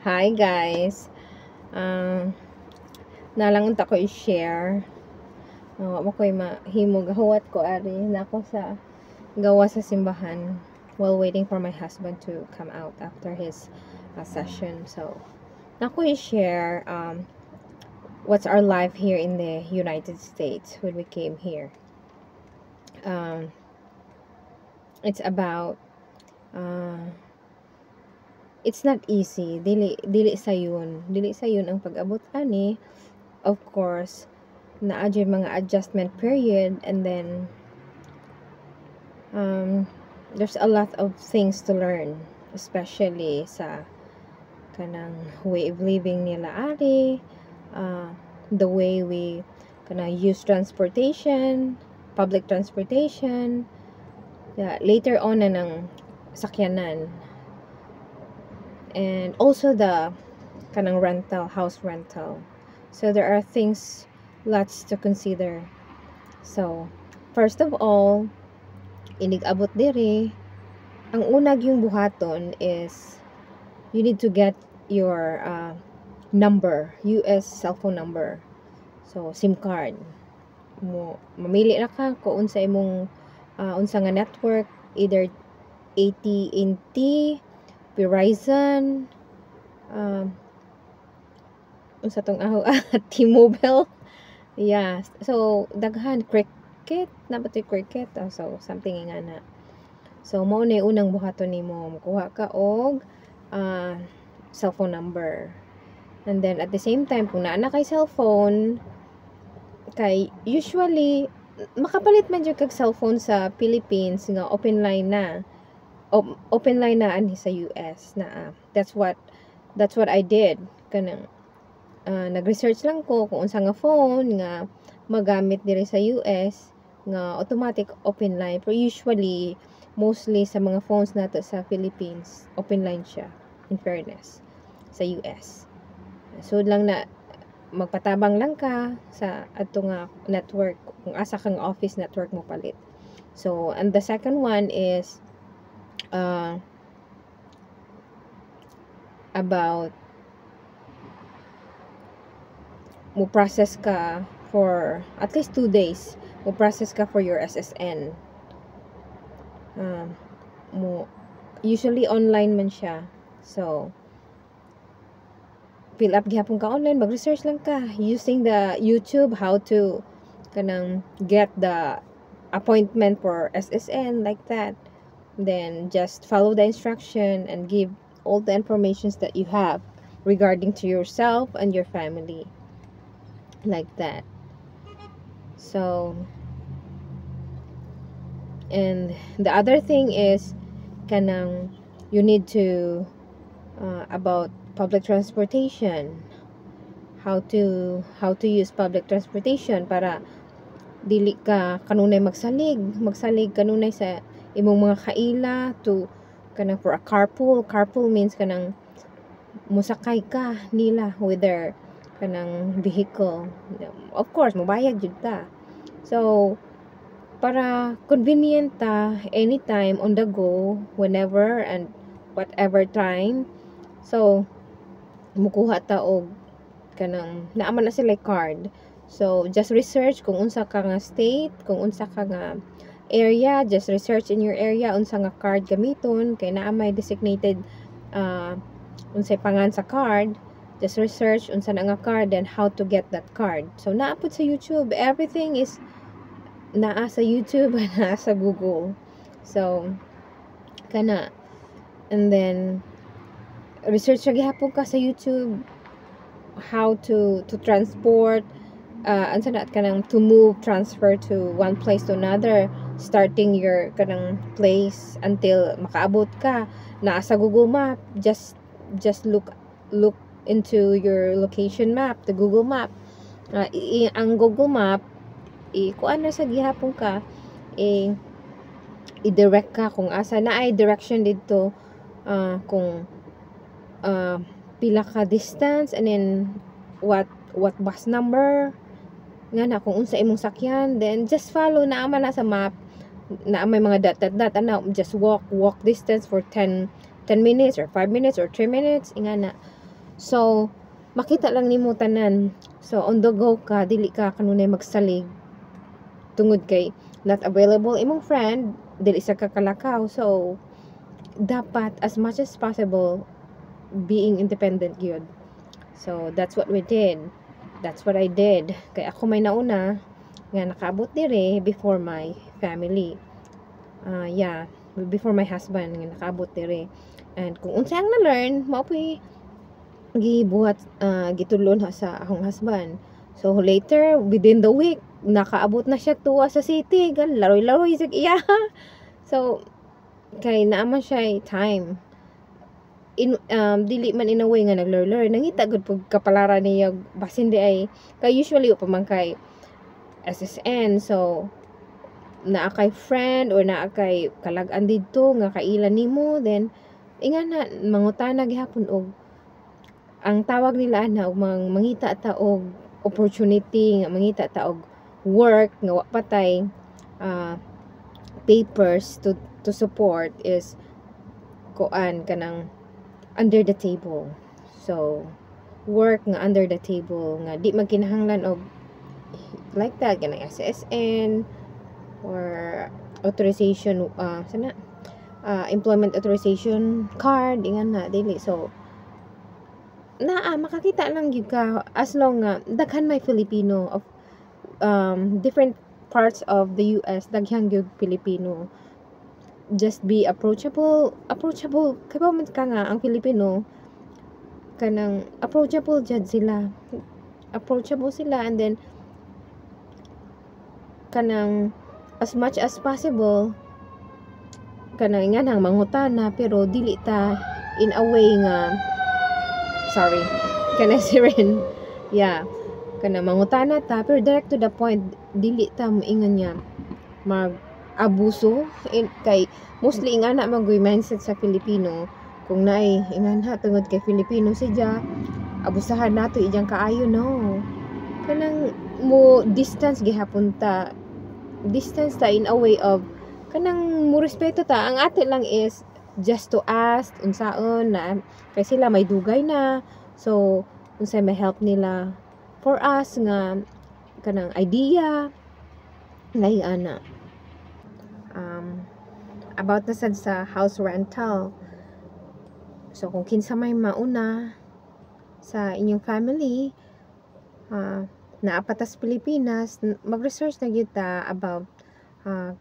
Hi guys. Um nalangon ta ko i-share. Mo ko'y mahimog huwat ko ari nako sa gawa sa simbahan while waiting for my husband to come out after his session. So, nako i-share what's our life here in the United States when we came here. Um it's about it's not easy. Dili sayon ang pag-abot ani. Of course, naa dyan mga adjustment period, and then there's a lot of things to learn, especially sa kanang way of living nila ari, the way we kana use transportation, public transportation, later on na ng sakyanan, and also the kanang house rental. So there are things, lots to consider. So, first of all, inig-abot diri, ang unag yung buhaton is you need to get your number, US cell phone number. So, SIM card. Mamili na ka kung unsa imong unsa nga network, either AT&T, Verizon, unsa tong T-Mobile. Yeah. So, daghan Cricket, napatoy Cricket. So, something nga na. So, mao na unang buhaton nimo. Makuha ka og cellphone number. And then, at the same time, kung naa na kay cellphone, kay usually, makapalit man dyan kag cellphone sa Philippines nga open line na. Open line na ani sa US na. That's what I did. Kanang nag-research lang ko kung unsa nga phone nga magamit diri sa US nga automatic open line. Pero usually, mostly sa mga phones nato sa Philippines, open line siya, in fairness, sa US. So lang na magpatabang lang ka sa ato nga network, kung asa kang office network mo palit. So, and the second one is about mo process ka for at least 2 days. Mo process ka for your SSN. Usually online man siya. So, fill up gihapon ka online, mag-research lang ka using the YouTube how to kanang get the appointment for SSN, like that. Then just follow the instruction and give all the informations that you have regarding to yourself and your family, like that. So, and the other thing is kanang you need to about public transportation, how to use public transportation para dili ka kanunay magsalig kanunay sa imong mga kaila to kanang for a carpool means kanang musakay ka nila with their kanang vehicle. Of course mobayad jud ta. So para convenient ta anytime, on the go, whenever and whatever time. So mukuha ta og kanang naaman na sila card. So just research kung unsa ka nga state, kung unsa ka nga area, just research in your area unsa nga card gamiton, kay naa may designated unsay pangan sa card. Just research unsa na nga card and how to get that card. So naa pud sa YouTube, everything is naa sa YouTube and naa sa Google. So kana, and then research ra gihapon ka sa YouTube how to transport ansa na kanang to move, transfer to one place to another, starting your kanang place until makaabot ka naa sa Google Map. Just look into your location map, the Google Map. Ang Google Map kuan na sa gihapon ka i-direct ka kung asa na ay direction dito, kung pila ka distance, and then what bus number nga na, kung unsa imong sakyan, then just follow na sa map na may mga dot just walk distance for 10 10 minutes or 5 minutes or 3 minutes ingana. So makita lang nimo tanan. So on the go ka, dili ka kanunay magsalig tungod kay not available imong friend, dili sa kakalakaw. So dapat as much as possible being independent gyud. So that's what we did. That's what I did. Kay ako may nauna nga nakaabot dire before my family. Yeah, before my husband nga nakaabot dire. And kung unsa ang na-learn, mao po'y gibuhat gitulon sa akong husband. So later within the week nakaabot na siya tuwa sa city, gal laroy-laroy sig iya. So kay naaman siya time dili man in a way nga naglaro-laro, nangita gud pug kapalaran niya basin di ay kay usually pa man kay SSN. So naa kay friend or naa kay kalag-an didto nga kailan nimo, then ingana mangutana gihapon og ang tawag nila na og mangita ta og opportunity, nga mangita ta og work nga wa patay papers to support is kuan kanang under the table. So work nga under the table nga di magkinahanglan og like that kanang SSN or authorization sana employment authorization card ingan na dili. So makakita lang gyud ka as long nga daghan may Filipino of different parts of the US, daghang gyud Filipino. Just be approachable kay ba man ka nga ang Filipino kanang approachable jud sila, and then kanang as much as possible kanang nga nang mangutana pero dili ta in a way nga sorry kanang siren kanang mangutana ta pero direct to the point, dili ta moingon niya mag abuso kay mostly ingana magoy mindset sa Filipino kung naay ingana tungod kay Filipino siya abusahan nato ijang kaayo, no, kanang mo distance gihapon ta in a way of kanang mo respeto ta. Ang ate lang is just to ask unsaon na kay sila may dugay na, so unsay may help nila for us nga kanang idea lahi ana. About na sad sa house rental. So kung kinsa may mauna sa inyong family na apatas Pilipinas, mag-research na gyud ta about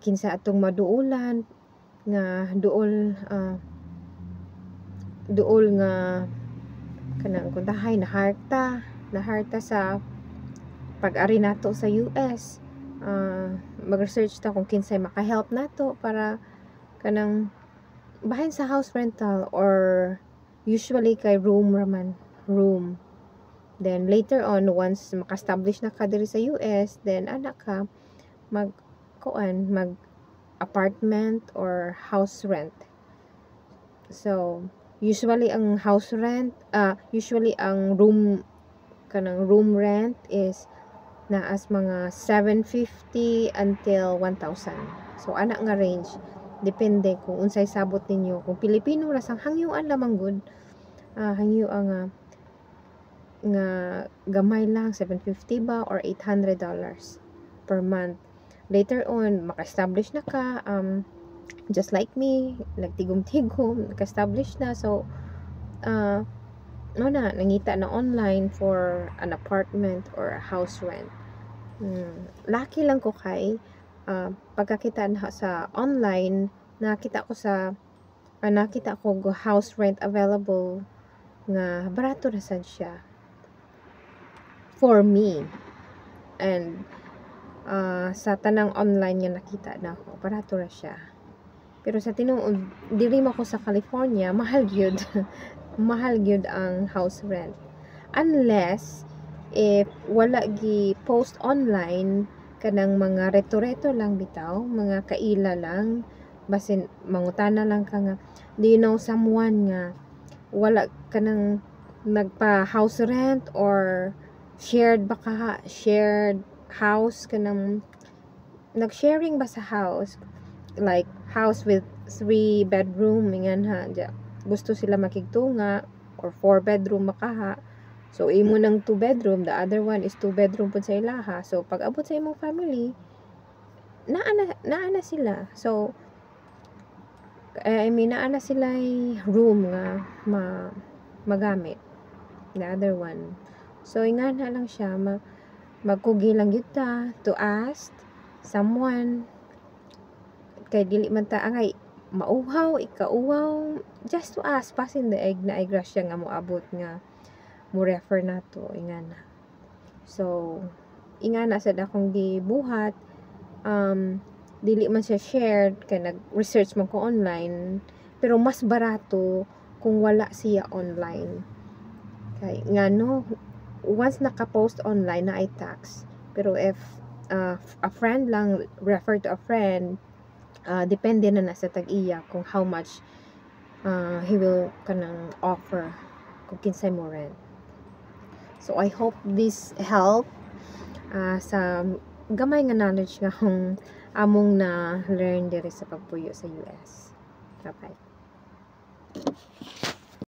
kinsa atong maduulan nga duol nga kanang kuntahay na harta sa pag-ari nato sa US. Mag-research ta kung kinsay maka-help nato para kanang bahin sa house rental or usually kay room. Then later on once maka-establish na ka diri sa US, then anak ka mag apartment or house rent. So usually ang house rent usually ang room rent is naas mga 750 until 1,000. So anak nga range, depende kung unsay sabot ninyo. Kung Pilipino ra sang hangyuan lamang good, hangyo nga gamay lang 750 ba or $800 per month. Later on maka-establish na ka, just like me, nagtigom-tigom, naka-establish na. So nangita na online for an apartment or a house rent. Lucky lang ko kay pagkakita na sa online, nakita ko house rent available nga barato ra sad siya for me. And sa tanang online nga nakita na ako, barato ra siya. Pero sa tinuod diri mo ko sa California, mahal gyud. Mahal gyud ang house rent. Unless if wala gi post online kanang mga reto-reto lang bitaw, mga kaila lang, basin mangutana lang ka nga, do you know someone nga wala kanang nagpa house rent or shared house kanang nag-sharing ba sa house, like house with 3 bedroom ingan ha, gusto sila makigtunga or 4 bedroom makaha, so imo ng 2 bedroom, the other one is 2 bedroom pud sa ilaha. So pag abot sa imong family, naa na sila. So I mean naa na sila room nga magamit, the other one. So ingana lang siya, magkugi lang gyud ta to ask someone, kay dili man ta angay mauhaw, ikauhaw, just to ask, pasin daig na ay grasya nga moabot nga mo refer nato, ingana. So ingana sad akong gibuhat, dili man siya shared, kay nag-research man ko online, pero mas barato kung wala siya online. Kay ngano, once naka-post online na ay tax, pero if a friend lang refer to a friend, depende na sa tag-iya kung how much he will kanang offer kung kinsay mo rent. So I hope this help sa gamay nga knowledge nga akong among na learn diri sa pagpuyo sa US. Bye bye.